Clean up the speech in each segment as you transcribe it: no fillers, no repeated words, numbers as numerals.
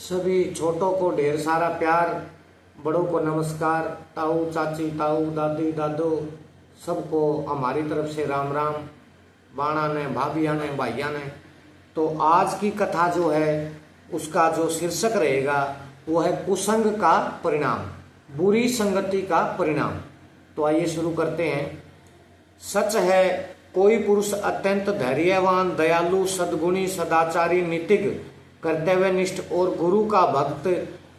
सभी छोटों को ढेर सारा प्यार, बड़ों को नमस्कार, ताऊ चाची, ताऊ दादी दादो सबको हमारी तरफ से राम राम। बाणा ने, भाभिया ने, भाइया ने। तो आज की कथा जो है उसका जो शीर्षक रहेगा वो है कुसंग का परिणाम, बुरी संगति का परिणाम। तो आइए शुरू करते हैं। सच है, कोई पुरुष अत्यंत धैर्यवान, दयालु, सद्गुणी, सदाचारी, नीतिज्ञ, कर्तव्यनिष्ठ और गुरु का भक्त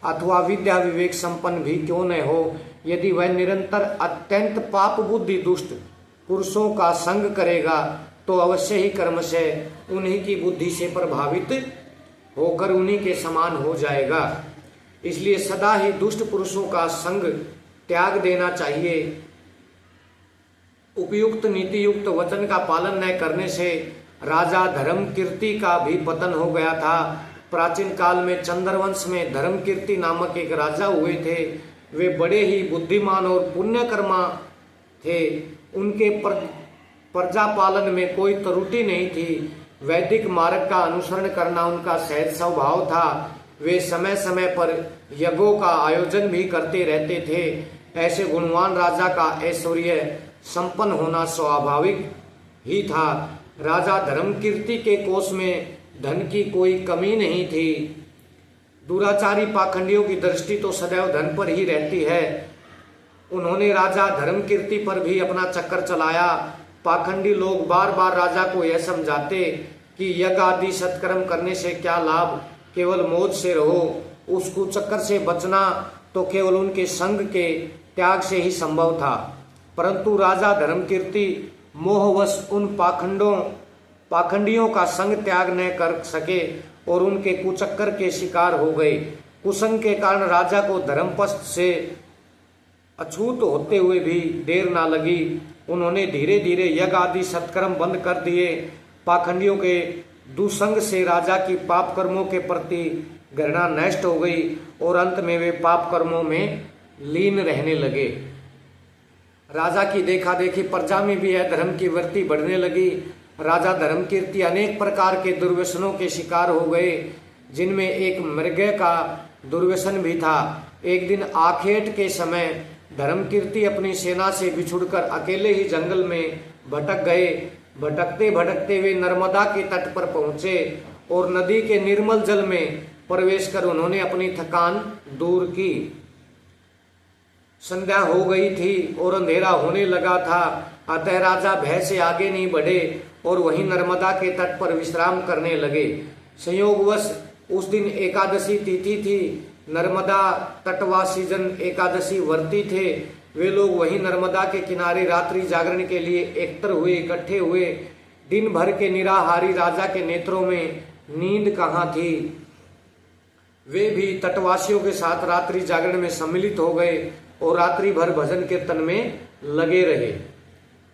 अथवा विद्या विवेक संपन्न भी क्यों न हो, यदि वह निरंतर अत्यंत पाप बुद्धि दुष्ट पुरुषों का संग करेगा तो अवश्य ही क्रमशः उन्हीं की बुद्धि से प्रभावित होकर उन्हीं के समान हो जाएगा। इसलिए सदा ही दुष्ट पुरुषों का संग त्याग देना चाहिए। उपयुक्त नीति युक्त वचन का पालन न करने से राजा धर्मकीर्ति का भी पतन हो गया था। प्राचीन काल में चंद्रवंश में धर्मकीर्ति नामक एक राजा हुए थे। वे बड़े ही बुद्धिमान और पुण्यकर्मा थे। उनके प्रजा पालन में कोई त्रुटि नहीं थी। वैदिक मार्ग का अनुसरण करना उनका सहज स्वभाव था। वे समय समय पर यज्ञों का आयोजन भी करते रहते थे। ऐसे गुणवान राजा का ऐश्वर्य संपन्न होना स्वाभाविक ही था। राजा धर्मकीर्ति के कोष में धन की कोई कमी नहीं थी। दुराचारी पाखंडियों की दृष्टि तो सदैव धन पर ही रहती है। उन्होंने राजा धर्मकीर्ति पर भी अपना चक्कर चलाया। पाखंडी लोग बार बार राजा को यह समझाते कि यज्ञ आदि सत्कर्म करने से क्या लाभ, केवल मौज से रहो। उस कुचक्कर से बचना तो केवल उनके संग के त्याग से ही संभव था। परंतु राजा धर्मकीर्ति मोहवश उन पाखंडियों का संग त्याग न कर सके और उनके कुचक्कर के शिकार हो गए। कुसंग के कारण राजा को धर्मपथ से अछूत होते हुए भी देर ना लगी। उन्होंने धीरे धीरे यज्ञ आदि सत्कर्म बंद कर दिए। पाखंडियों के दुसंग से राजा की पाप कर्मों के प्रति घृणा नष्ट हो गई और अंत में वे पाप कर्मों में लीन रहने लगे। राजा की देखा देखी प्रजा में भी अधर्म की वृत्ति बढ़ने लगी। राजा धर्मकीर्ति अनेक प्रकार के दुर्व्यसनों के शिकार हो गए, जिनमें एक मृग का दुर्व्यसन भी था। एक दिन आखेट के समय धर्मकीर्ति अपनी सेना से बिछुड़कर अकेले ही जंगल में भटक गए। भटकते भटकते वे नर्मदा के तट पर पहुंचे और नदी के निर्मल जल में प्रवेश कर उन्होंने अपनी थकान दूर की। संध्या हो गई थी और अंधेरा होने लगा था। अतः राजा भय से आगे नहीं बढ़े और वहीं नर्मदा के तट पर विश्राम करने लगे। संयोगवश उस दिन एकादशी तिथि थी। नर्मदा तटवासी जन एकादशी व्रती थे। वे लोग वहीं नर्मदा के किनारे रात्रि जागरण के लिए इकट्ठे हुए। दिन भर के निराहारी राजा के नेत्रों में नींद कहाँ थी। वे भी तटवासियों के साथ रात्रि जागरण में सम्मिलित हो गए और रात्रि भर भजन कीर्तन में लगे रहे।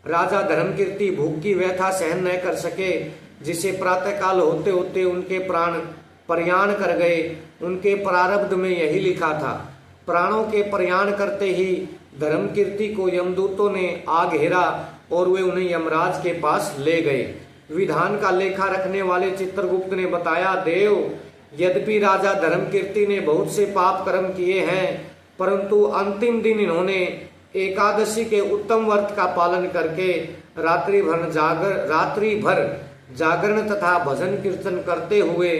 राजा धर्मकीर्ति भूख की व्यथा सहन न कर सके, जिसे प्रातःकाल होते होते उनके प्राण प्रयाण कर गए। उनके प्रारब्ध में यही लिखा था। प्राणों के प्रयाण करते ही धर्मकीर्ति को यमदूतों ने आ घेरा और वे उन्हें यमराज के पास ले गए। विधान का लेखा रखने वाले चित्रगुप्त ने बताया, देव, यद्यपि राजा धर्मकीर्ति ने बहुत से पाप कर्म किए हैं, परंतु अंतिम दिन इन्होंने एकादशी के उत्तम व्रत का पालन करके रात्रि भर जागरण तथा भजन कीर्तन करते हुए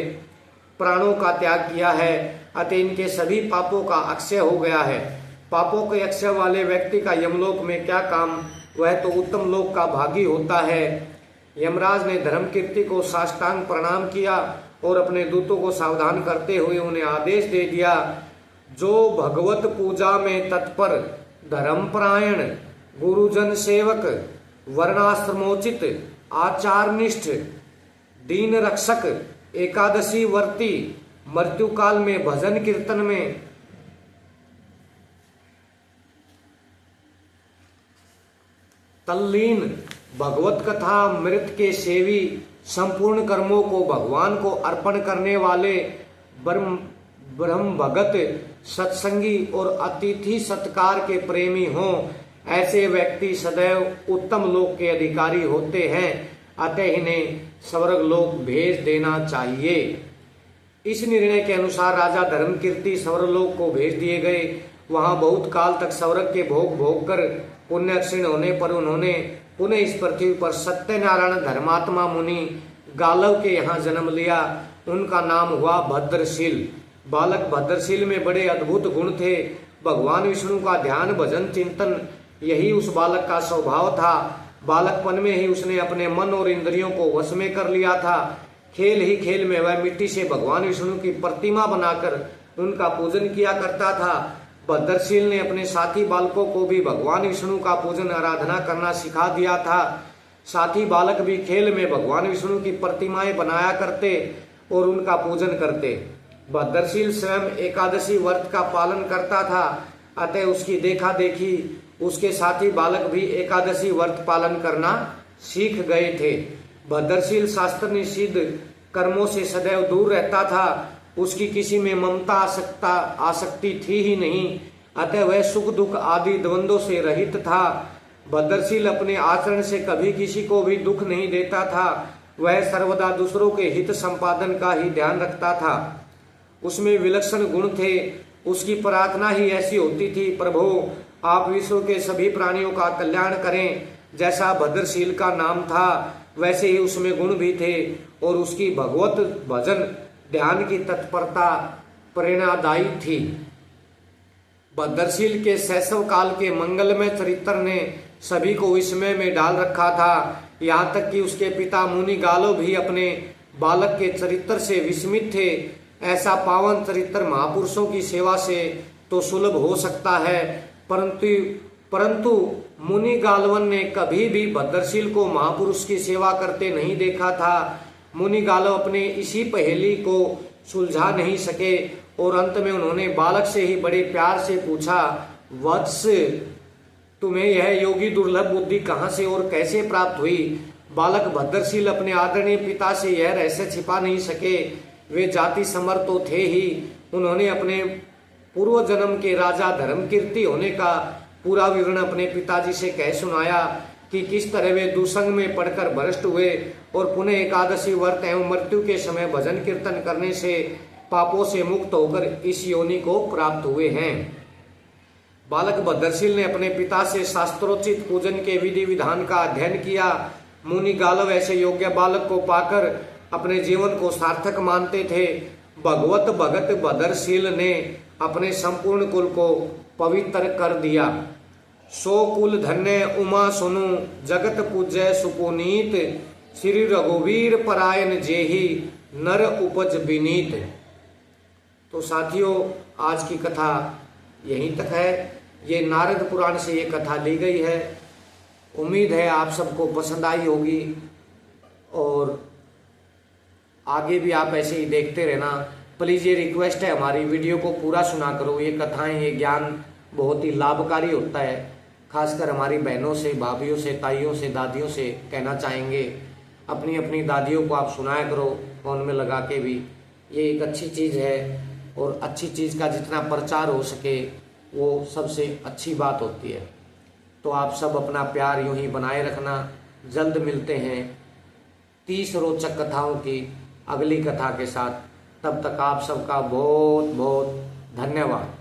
प्राणों का त्याग किया है। अतः इनके सभी पापों का अक्षय हो गया है। पापों के अक्षय वाले व्यक्ति का यमलोक में क्या काम, वह तो उत्तम लोक का भागी होता है। यमराज ने धर्मकीर्ति को साष्टांग प्रणाम किया और अपने दूतों को सावधान करते हुए उन्हें आदेश दे दिया, जो भगवत पूजा में तत्पर, धर्मपरायण, गुरुजन सेवक, वर्णाश्रमोचित, आचारनिष्ठ, दीन रक्षक, एकादशी वर्ती, मृत्यु काल में भजन कीर्तन में तल्लीन, भगवत कथा मृत के सेवी, संपूर्ण कर्मों को भगवान को अर्पण करने वाले, ब्रह्म भगत, सत्संगी और अतिथि सत्कार के प्रेमी हों, ऐसे व्यक्ति सदैव उत्तम लोक के अधिकारी होते हैं। अतः इन्हें स्वर्ग लोक भेज देना चाहिए। इस निर्णय के अनुसार राजा धर्मकीर्ति स्वर्गलोक को भेज दिए गए। वहां बहुत काल तक स्वर्ग के भोग भोग कर पुण्य क्षीण होने पर उन्होंने पुनः इस पृथ्वी पर सत्यनारायण धर्मात्मा मुनि गालव के यहाँ जन्म लिया। उनका नाम हुआ भद्रशील। बालक भद्रशील में बड़े अद्भुत गुण थे। भगवान विष्णु का ध्यान भजन चिंतन यही उस बालक का स्वभाव था। बालकपन में ही उसने अपने मन और इंद्रियों को वश में कर लिया था। खेल ही खेल में वह मिट्टी से भगवान विष्णु की प्रतिमा बनाकर उनका पूजन किया करता था। भद्रशील ने अपने साथी बालकों को भी भगवान विष्णु का पूजन आराधना करना सिखा दिया था। साथी बालक भी खेल में भगवान विष्णु की प्रतिमाएं बनाया करते और उनका पूजन करते। भद्रशील स्वयं एकादशी व्रत का पालन करता था, अतः उसकी देखा देखी उसके साथी बालक भी एकादशी व्रत पालन करना सीख गए थे। भद्रशील शास्त्र निषिद्ध कर्मों से सदैव दूर रहता था। उसकी किसी में ममता आसक्ति थी ही नहीं, अतः वह सुख दुख आदि द्वंद्वों से रहित था। भद्रशील अपने आचरण से कभी किसी को भी दुख नहीं देता था। वह सर्वदा दूसरों के हित संपादन का ही ध्यान रखता था। उसमें विलक्षण गुण थे। उसकी प्रार्थना ही ऐसी होती थी, प्रभु आप विश्व के सभी प्राणियों का कल्याण करें। जैसा भद्रशील का नाम था वैसे ही उसमें गुण भी थे और उसकी भगवत भजन ध्यान की तत्परता प्रेरणादायी थी। भद्रशील के शैशव काल के मंगलमय चरित्र ने सभी को विस्मय में डाल रखा था। यहाँ तक कि उसके पिता मुनि गालो भी अपने बालक के चरित्र से विस्मित थे। ऐसा पावन चरित्र महापुरुषों की सेवा से तो सुलभ हो सकता है, परंतु मुनि गालवन ने कभी भी भद्रशील को महापुरुष की सेवा करते नहीं देखा था। मुनि गालव अपने इसी पहेली को सुलझा नहीं सके और अंत में उन्होंने बालक से ही बड़े प्यार से पूछा, वत्स तुम्हें यह योगी दुर्लभ बुद्धि कहाँ से और कैसे प्राप्त हुई? बालक भद्रशील अपने आदरणीय पिता से यह रहस्य छिपा नहीं सके। वे जाति समर तो थे ही, उन्होंने अपने पूर्व जन्म के राजा धर्मकीर्ति होने का पूरा विवरण अपने पिताजी से कह सुनाया कि किस तरह वे दुसंग में पड़कर भ्रष्ट हुए और पुनः एकादशी व्रत एवं मृत्यु के समय भजन कीर्तन करने से पापों से मुक्त होकर इस योनि को प्राप्त हुए हैं। बालक भद्रशील ने अपने पिता से शास्त्रोचित पूजन के विधि विधान का अध्ययन किया। मुनि गालव ऐसे योग्य बालक को पाकर अपने जीवन को सार्थक मानते थे। भगवत भगत भद्रशील ने अपने संपूर्ण कुल को पवित्र कर दिया। सो कुल धन्य उमा सुनु जगत पूज्य सुपुनीत श्री रघुवीर परायण जेहि नर उपज विनीत। तो साथियों, आज की कथा यहीं तक है। ये नारद पुराण से ये कथा ली गई है। उम्मीद है आप सबको पसंद आई होगी और आगे भी आप ऐसे ही देखते रहना। प्लीज़ ये रिक्वेस्ट है हमारी, वीडियो को पूरा सुना करो। ये कथाएं, ये ज्ञान बहुत ही लाभकारी होता है। खासकर हमारी बहनों से, भाभीयों से, ताइयों से, दादियों से कहना चाहेंगे, अपनी अपनी दादियों को आप सुनाया करो फोन में लगा के भी। ये एक अच्छी चीज़ है और अच्छी चीज़ का जितना प्रचार हो सके वो सबसे अच्छी बात होती है। तो आप सब अपना प्यार यूं ही बनाए रखना। जल्द मिलते हैं 30 रोचक कथाओं की अगली कथा के साथ। तब तक आप सबका बहुत बहुत धन्यवाद।